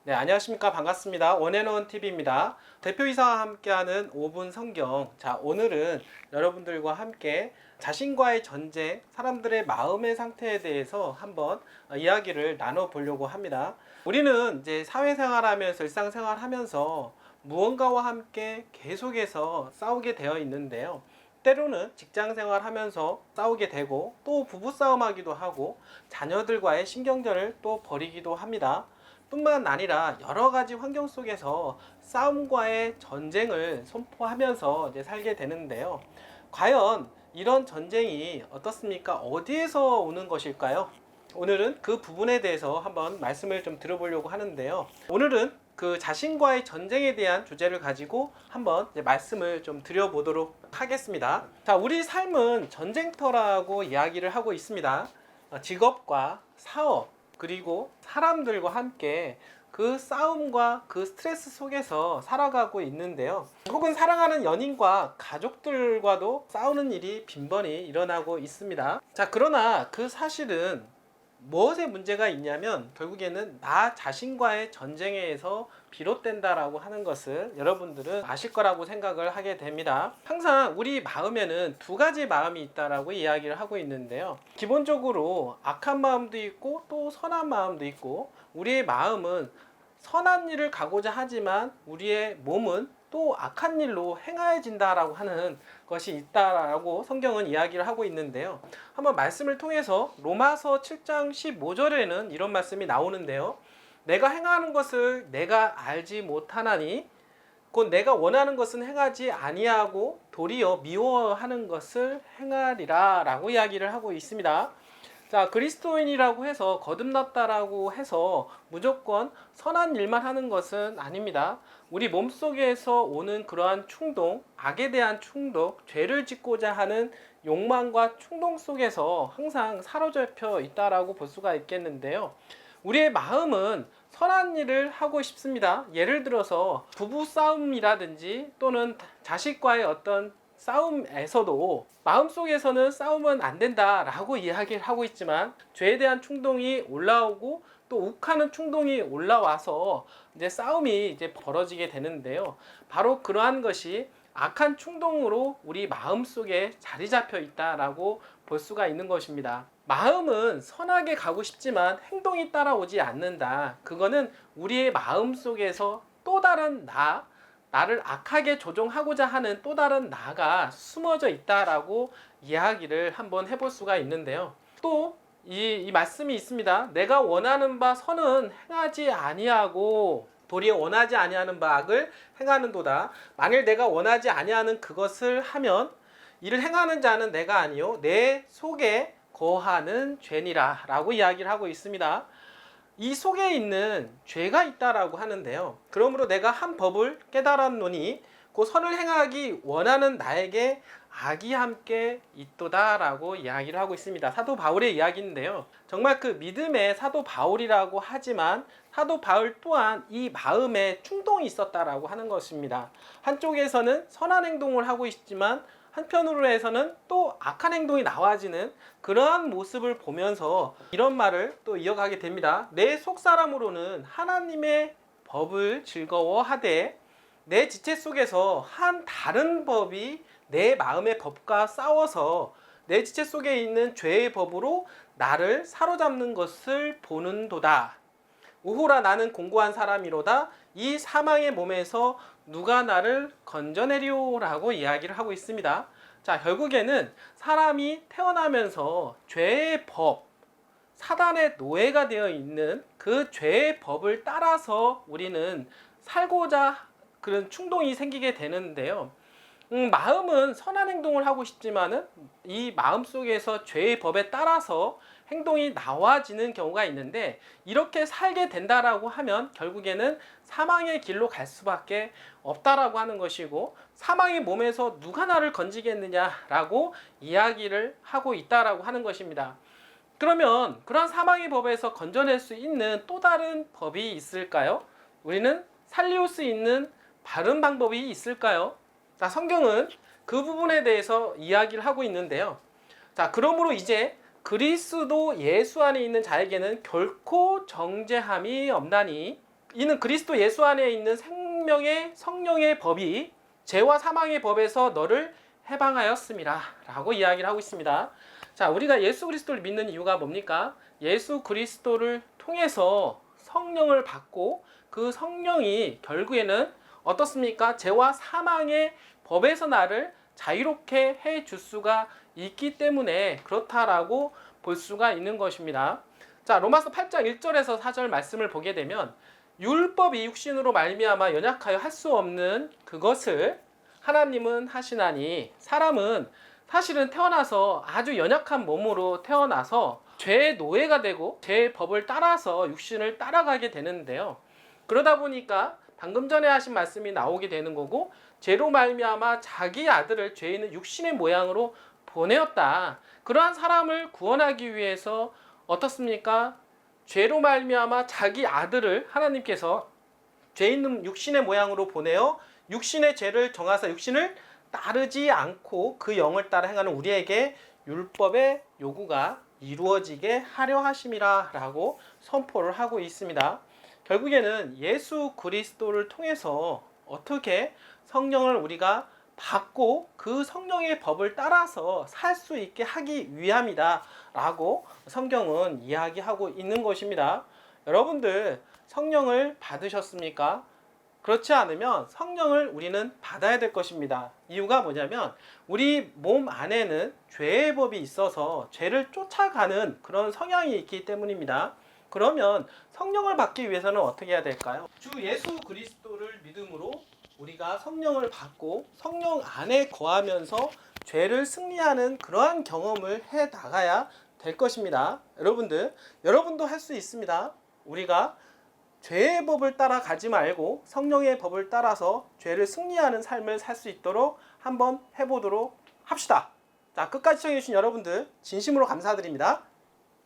네, 안녕하십니까. 반갑습니다. 원앤원 TV입니다. 대표이사와 함께하는 5분 성경. 자, 오늘은 여러분들과 함께 자신과의 전쟁, 사람들의 마음의 상태에 대해서 한번 이야기를 나눠보려고 합니다. 우리는 이제 사회생활하면서 일상생활하면서 무언가와 함께 계속해서 싸우게 되어 있는데요. 때로는 직장생활 하면서 싸우게 되고 또 부부싸움 하기도 하고 자녀들과의 신경전을 또 벌이기도 합니다. 뿐만 아니라 여러 가지 환경 속에서 싸움과의 전쟁을 선포하면서 이제 살게 되는데요. 과연 이런 전쟁이 어떻습니까? 어디에서 오는 것일까요? 오늘은 그 부분에 대해서 한번 말씀을 좀 들어보려고 하는데요. 오늘은 그 자신과의 전쟁에 대한 주제를 가지고 한번 말씀을 좀 드려보도록 하겠습니다. 자, 우리 삶은 전쟁터라고 이야기를 하고 있습니다. 직업과 사업, 그리고 사람들과 함께 그 싸움과 그 스트레스 속에서 살아가고 있는데요. 혹은 사랑하는 연인과 가족들과도 싸우는 일이 빈번히 일어나고 있습니다. 자, 그러나 그 사실은 무엇에 문제가 있냐면 결국에는 나 자신과의 전쟁에서 비롯된다라고 하는 것을 여러분들은 아실 거라고 생각을 하게 됩니다. 항상 우리 마음에는 두 가지 마음이 있다라고 이야기를 하고 있는데요. 기본적으로 악한 마음도 있고 또 선한 마음도 있고, 우리의 마음은 선한 일을 가고자 하지만 우리의 몸은 또 악한 일로 행하여진다라고 하는 것이 있다라고 성경은 이야기를 하고 있는데요. 한번 말씀을 통해서 로마서 7장 15절에는 이런 말씀이 나오는데요. 내가 행하는 것을 내가 알지 못하나니 곧 내가 원하는 것은 행하지 아니하고 도리어 미워하는 것을 행하리라 라고 이야기를 하고 있습니다. 자, 그리스도인이라고 해서 거듭났다라고 해서 무조건 선한 일만 하는 것은 아닙니다. 우리 몸속에서 오는 그러한 충동, 악에 대한 충동, 죄를 짓고자 하는 욕망과 충동 속에서 항상 사로잡혀 있다라고 볼 수가 있겠는데요. 우리의 마음은 선한 일을 하고 싶습니다. 예를 들어서 부부 싸움이라든지 또는 자식과의 어떤 싸움에서도 마음속에서는 싸우면 안 된다라고 이야기를 하고 있지만 죄에 대한 충동이 올라오고 또 욱하는 충동이 올라와서 이제 싸움이 이제 벌어지게 되는데요. 바로 그러한 것이 악한 충동으로 우리 마음속에 자리 잡혀 있다라고 볼 수가 있는 것입니다. 마음은 선하게 가고 싶지만 행동이 따라오지 않는다. 그거는 우리의 마음속에서 또 다른 나를 악하게 조종하고자 하는 또 다른 나가 숨어져 있다라고 이야기를 한번 해볼 수가 있는데요. 또 이 말씀이 있습니다. 내가 원하는 바 선은 행하지 아니하고 도리어 원하지 아니하는 바 악을 행하는도다. 만일 내가 원하지 아니하는 그것을 하면 이를 행하는 자는 내가 아니요 내 속에 거하는 죄니라 라고 이야기를 하고 있습니다. 이 속에 있는 죄가 있다라고 하는데요. 그러므로 내가 한 법을 깨달았노니 그 선을 행하기 원하는 나에게 악이 함께 있도다라고 이야기를 하고 있습니다. 사도 바울의 이야기인데요. 정말 그 믿음의 사도 바울이라고 하지만 사도 바울 또한 이 마음에 충동이 있었다라고 하는 것입니다. 한쪽에서는 선한 행동을 하고 있지만 한편으로 해서는 또 악한 행동이 나와지는 그러한 모습을 보면서 이런 말을 또 이어가게 됩니다. 내 속사람으로는 하나님의 법을 즐거워하되 내 지체 속에서 한 다른 법이 내 마음의 법과 싸워서 내 지체 속에 있는 죄의 법으로 나를 사로잡는 것을 보는도다. 우호라 나는 공고한 사람이로다. 이 사망의 몸에서 누가 나를 건져내리오라고 이야기를 하고 있습니다. 자, 결국에는 사람이 태어나면서 죄의 법, 사단의 노예가 되어 있는 그 죄의 법을 따라서 우리는 살고자 그런 충동이 생기게 되는데요. 마음은 선한 행동을 하고 싶지만은 이 마음 속에서 죄의 법에 따라서 행동이 나와지는 경우가 있는데, 이렇게 살게 된다라고 하면 결국에는 사망의 길로 갈 수밖에 없다라고 하는 것이고, 사망의 몸에서 누가 나를 건지겠느냐라고 이야기를 하고 있다라고 하는 것입니다. 그러면 그런 사망의 법에서 건져낼 수 있는 또 다른 법이 있을까요? 우리는 살릴 수 있는 바른 방법이 있을까요? 자, 성경은 그 부분에 대해서 이야기를 하고 있는데요. 자, 그러므로 이제 그리스도 예수 안에 있는 자에게는 결코 정죄함이 없나니 이는 그리스도 예수 안에 있는 생명의 성령의 법이 죄와 사망의 법에서 너를 해방하였음이라 라고 이야기를 하고 있습니다. 자, 우리가 예수 그리스도를 믿는 이유가 뭡니까? 예수 그리스도를 통해서 성령을 받고 그 성령이 결국에는 어떻습니까? 죄와 사망의 법에서 나를 자유롭게 해줄 수가 있기 때문에 그렇다라고 볼 수가 있는 것입니다. 자, 로마서 8장 1절에서 4절 말씀을 보게 되면 율법이 육신으로 말미암아 연약하여 할 수 없는 그것을 하나님은 하시나니, 사람은 사실은 태어나서 아주 연약한 몸으로 태어나서 죄의 노예가 되고 죄의 법을 따라서 육신을 따라가게 되는데요. 그러다 보니까 방금 전에 하신 말씀이 나오게 되는 거고, 죄로 말미암아 자기 아들을 죄 있는 육신의 모양으로 보내었다. 그러한 사람을 구원하기 위해서 어떻습니까? 죄로 말미암아 자기 아들을 하나님께서 죄 있는 육신의 모양으로 보내어 육신의 죄를 정하사 육신을 따르지 않고 그 영을 따라 행하는 우리에게 율법의 요구가 이루어지게 하려 하심이라 라고 선포를 하고 있습니다. 결국에는 예수 그리스도를 통해서 어떻게 성령을 우리가 받고 그 성령의 법을 따라서 살 수 있게 하기 위함이다 라고 성경은 이야기하고 있는 것입니다. 여러분들 성령을 받으셨습니까? 그렇지 않으면 성령을 우리는 받아야 될 것입니다. 이유가 뭐냐면 우리 몸 안에는 죄의 법이 있어서 죄를 쫓아가는 그런 성향이 있기 때문입니다. 그러면 성령을 받기 위해서는 어떻게 해야 될까요? 주 예수 그리스도를 믿음으로 우리가 성령을 받고 성령 안에 거하면서 죄를 승리하는 그러한 경험을 해 나가야 될 것입니다. 여러분도 할 수 있습니다. 우리가 죄의 법을 따라 가지 말고 성령의 법을 따라서 죄를 승리하는 삶을 살 수 있도록 한번 해보도록 합시다. 자, 끝까지 시청해주신 여러분들 진심으로 감사드립니다.